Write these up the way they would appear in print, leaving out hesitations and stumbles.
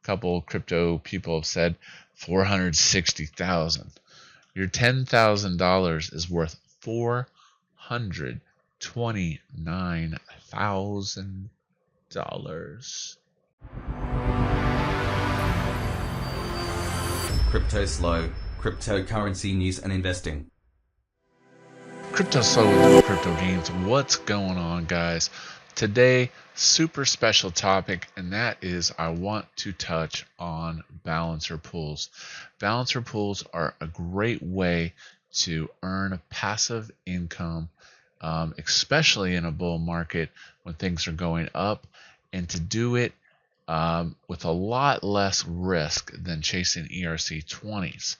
couple crypto people have said 460,000. Your $10,000 is worth $429,000. Cryptoslo, cryptocurrency news and investing. Cryptoslo with more crypto gains. What's going on, guys? Today, super special topic, and that is I want to touch on balancer pools. Balancer pools are a great way to earn passive income, especially in a bull market when things are going up, and to do it with a lot less risk than chasing ERC20s.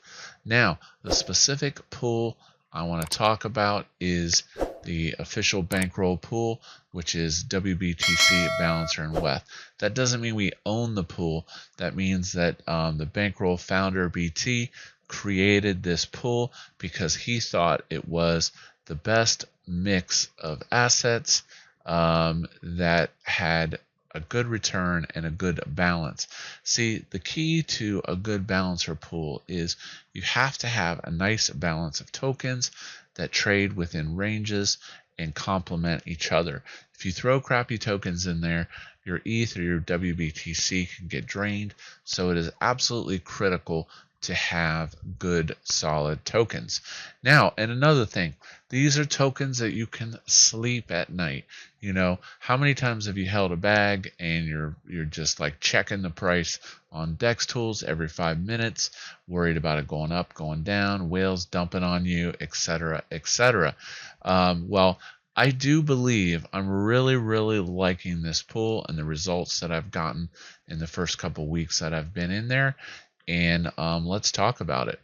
Now, the specific pool I want to talk about is the official Bankroll pool, which is WBTC, Balancer, and WETH. That doesn't mean we own the pool. That means that the Bankroll founder, BT, created this pool because he thought it was the best mix of assets that had a good return and a good balance. See, the key to a good balancer pool is you have to have a nice balance of tokens that trade within ranges and complement each other. If you throw crappy tokens in there, your ETH or your WBTC can get drained, so it is absolutely critical to have good solid tokens. Now, and another thing, these are tokens that you can sleep at night. You know, how many times have you held a bag and you're just like checking the price on DEX tools every 5 minutes, worried about it going up, going down, whales dumping on you, etc., etc. Well, I do believe I'm really liking this pool and the results that I've gotten in the first couple weeks that I've been in there. And let's talk about it.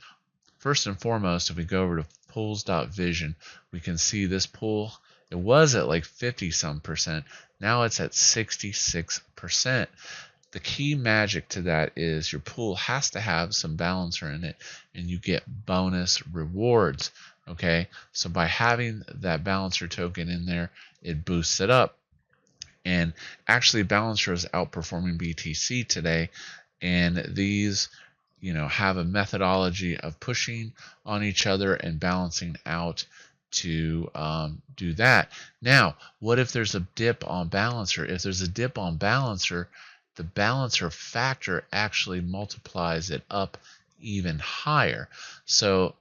First and foremost, if we go over to pools.vision, we can see this pool, it was at like 50-some%. Now it's at 66%. The key magic to that is your pool has to have some balancer in it, and you get bonus rewards. Okay, so by having that balancer token in there, it boosts it up. And actually, balancer is outperforming BTC today, and these have a methodology of pushing on each other and balancing out to do that. Now, what if there's a dip on balancer? If there's a dip on balancer, the balancer factor actually multiplies it up even higher. So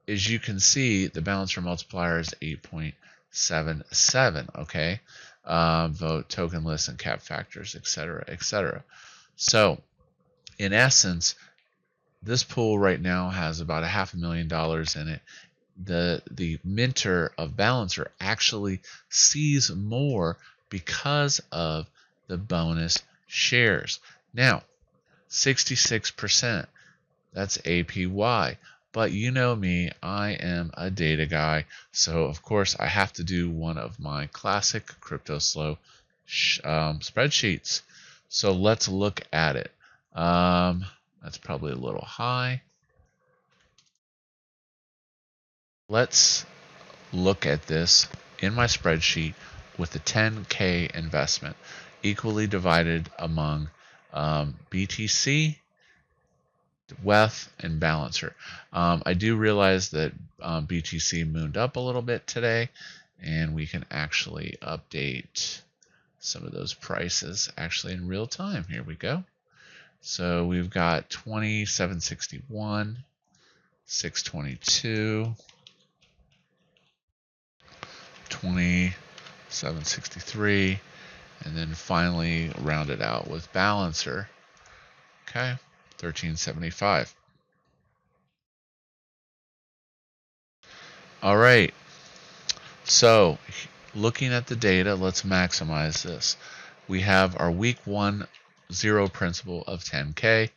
as you can see, the balancer multiplier is 8.77. Okay, vote, token list, and cap factors, etc., etc. So in essence, this pool right now has about $500,000 in it. The minter of balancer actually sees more because of the bonus shares. Now, 66%, that's APY. But you know me, I am a data guy, so of course I have to do one of my classic Cryptoslo spreadsheets. So let's look at it. That's probably a little high. Let's look at this in my spreadsheet with the 10K investment equally divided among BTC, WETH, and Balancer. I do realize that BTC mooned up a little bit today, and we can actually update some of those prices actually in real time. Here we go. So we've got 2761, 622, 2763, and then finally rounded out with Balancer. Okay, 1375. All right. So looking at the data, let's maximize this. We have our week 1 zero principal of 10K,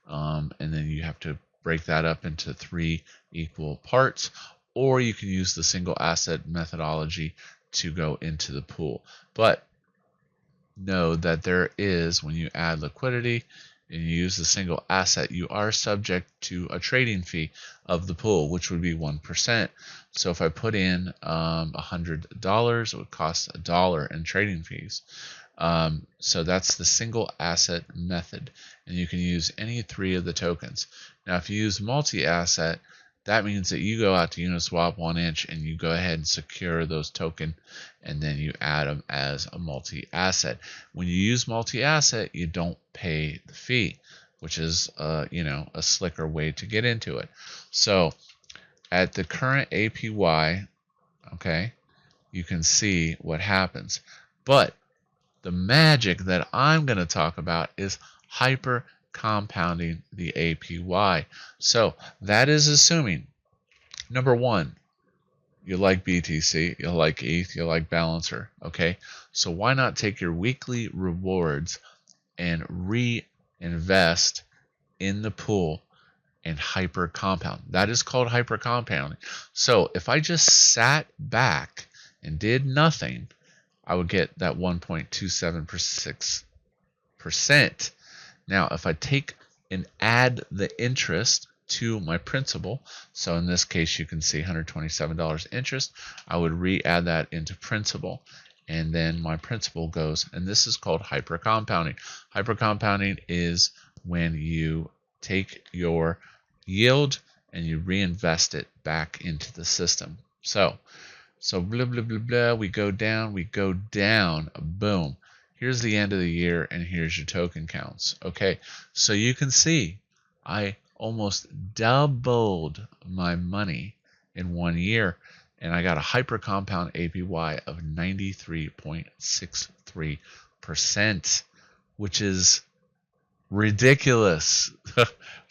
and then you have to break that up into 3 equal parts, or you can use the single asset methodology to go into the pool. But know that there is, when you add liquidity and you use the single asset, you are subject to a trading fee of the pool, which would be 1%. So if I put in $100, it would cost $1 in trading fees. So that's the single asset method, and you can use any 3 of the tokens. Now, if you use multi-asset, that means that you go out to Uniswap 1inch and you go ahead and secure those tokens, and then you add them as a multi-asset. When you use multi-asset, you don't pay the fee, which is a slicker way to get into it. So at the current APY, okay, you can see what happens. But the magic that I'm going to talk about is hyper compounding the APY. So that is assuming, number one, you like BTC, you like ETH, you like Balancer, okay? So why not take your weekly rewards and reinvest in the pool and hyper compound? That is called hyper compounding. So if I just sat back and did nothing, I would get that 1.27%. Now, if I take and add the interest to my principal, so in this case you can see $127 interest, I would re-add that into principal, and then my principal goes, and this is called hypercompounding. Hypercompounding is when you take your yield and you reinvest it back into the system. So blah, blah, blah, blah, we go down, boom. Here's the end of the year, and here's your token counts. Okay, so you can see I almost doubled my money in 1 year, and I got a hyper compound APY of 93.63%, which is ridiculous.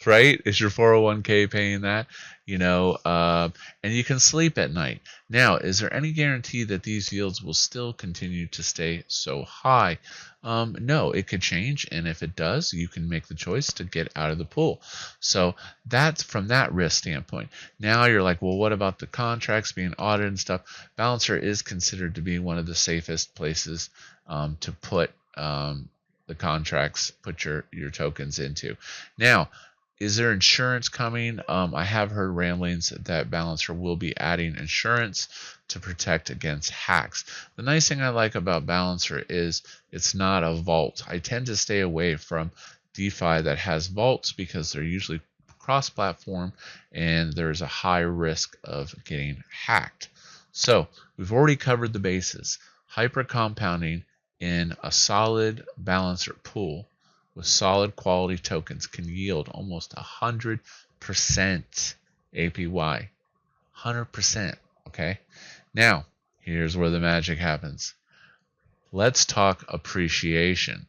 Right? Is your 401k paying that? And you can sleep at night. Now, is there any guarantee that these yields will still continue to stay so high? No, it could change, and if it does, you can make the choice to get out of the pool. So that's from that risk standpoint. Now you're like, well, what about the contracts being audited and stuff? Balancer is considered to be one of the safest places to put the contracts, put your tokens into. Now, is there insurance coming? I have heard ramblings that Balancer will be adding insurance to protect against hacks. The nice thing I like about Balancer is it's not a vault. I tend to stay away from DeFi that has vaults because they're usually cross-platform and there's a high risk of getting hacked. So we've already covered the bases. Hyper-compounding in a solid Balancer pool with solid quality tokens can yield almost 100% APY. 100%, okay? Now, here's where the magic happens. Let's talk appreciation,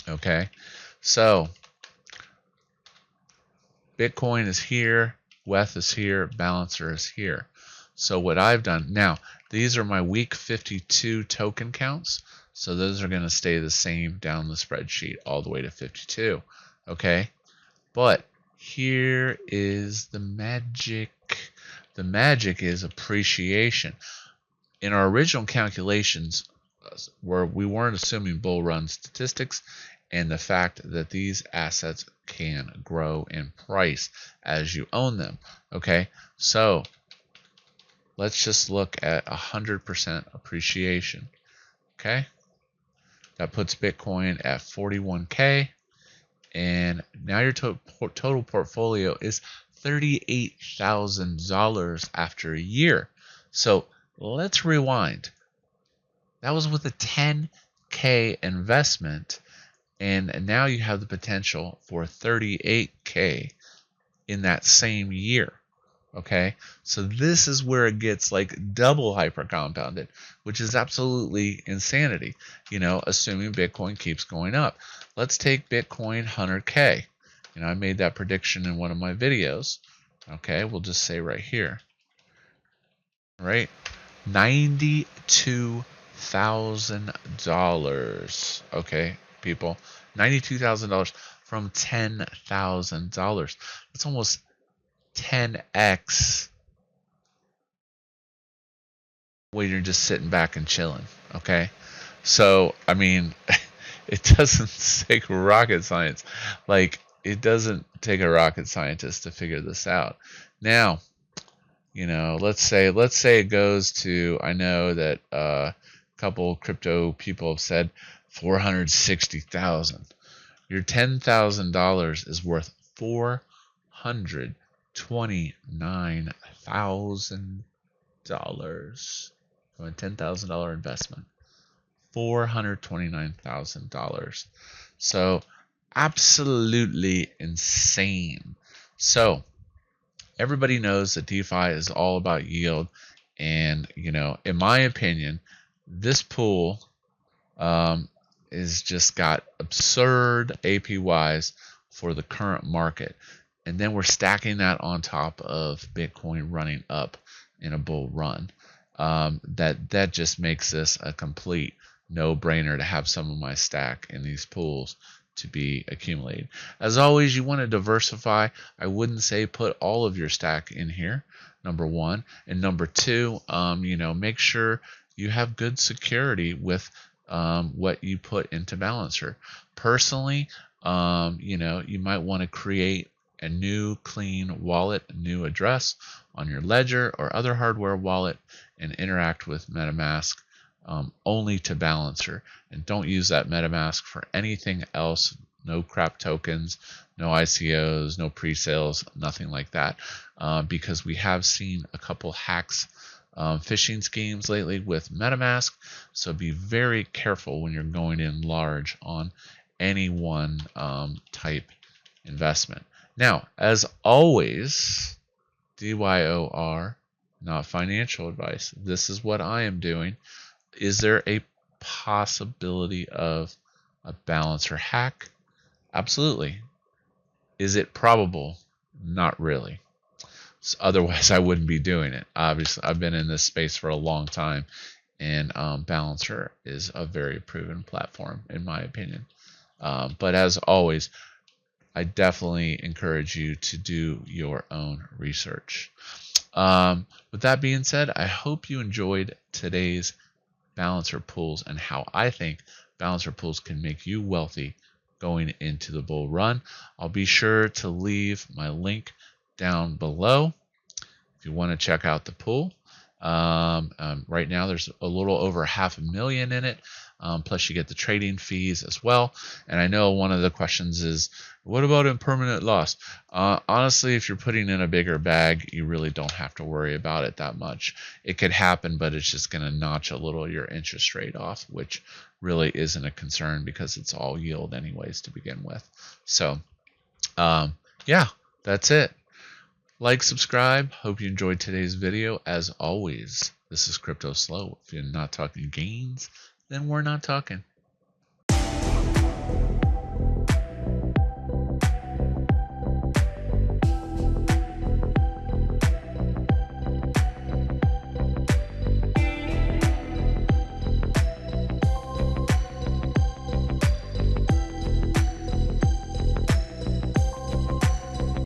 okay? So, Bitcoin is here, WETH is here, Balancer is here. So what I've done, now, these are my week 52 token counts. So those are going to stay the same down the spreadsheet all the way to 52, okay? But here is the magic. The magic is appreciation. In our original calculations, where we weren't assuming bull run statistics and the fact that these assets can grow in price as you own them, okay? So let's just look at 100% appreciation, okay? That puts Bitcoin at 41K, and now your total portfolio is $38,000 after a year. So let's rewind. That was with a 10K investment, and now you have the potential for 38K in that same year. Okay, so this is where it gets like double hyper compounded, which is absolutely insanity, assuming Bitcoin keeps going up. Let's take Bitcoin 100K. I made that prediction in one of my videos. Okay, we'll just say right here. Right? $92,000. Okay, people. $92,000 from $10,000. That's almost 10x when you're just sitting back and chilling, okay? So, I mean, it doesn't take rocket science. Like, it doesn't take a rocket scientist to figure this out. Now, let's say it goes to, I know that a couple crypto people have said $460,000. Your $10,000 is worth $429,000 from a $10,000 investment. $429,000. So absolutely insane. So everybody knows that DeFi is all about yield, and in my opinion, this pool is just got absurd APYs for the current market, and then we're stacking that on top of Bitcoin running up in a bull run. That just makes this a complete no-brainer to have some of my stack in these pools to be accumulated. As always, you want to diversify. I wouldn't say put all of your stack in here, number one, and number two, make sure you have good security with what you put into Balancer. Personally, you might want to create a new clean wallet, a new address on your Ledger or other hardware wallet, and interact with MetaMask only to Balancer, and don't use that MetaMask for anything else. No crap tokens, no ICOs, no pre-sales, nothing like that, because we have seen a couple hacks, phishing schemes lately with MetaMask. So be very careful when you're going in large on any one type investment. Now, as always, DYOR, not financial advice. This is what I am doing. Is there a possibility of a Balancer hack? Absolutely. Is it probable? Not really. So otherwise, I wouldn't be doing it. Obviously, I've been in this space for a long time, and Balancer is a very proven platform, in my opinion. But as always, I definitely encourage you to do your own research. With that being said, I hope you enjoyed today's Balancer pools and how I think Balancer pools can make you wealthy going into the bull run. I'll be sure to leave my link down below if you want to check out the pool. Right now there's a little over 500,000 in it, plus you get the trading fees as well. And I know one of the questions is, what about impermanent loss? Honestly, if you're putting in a bigger bag, you really don't have to worry about it that much. It could happen, but it's just going to notch a little your interest rate off, which really isn't a concern because it's all yield anyways to begin with. So yeah, that's it. Like, subscribe. Hope you enjoyed today's video. As always, this is Cryptoslo. If you're not talking gains, then we're not talking.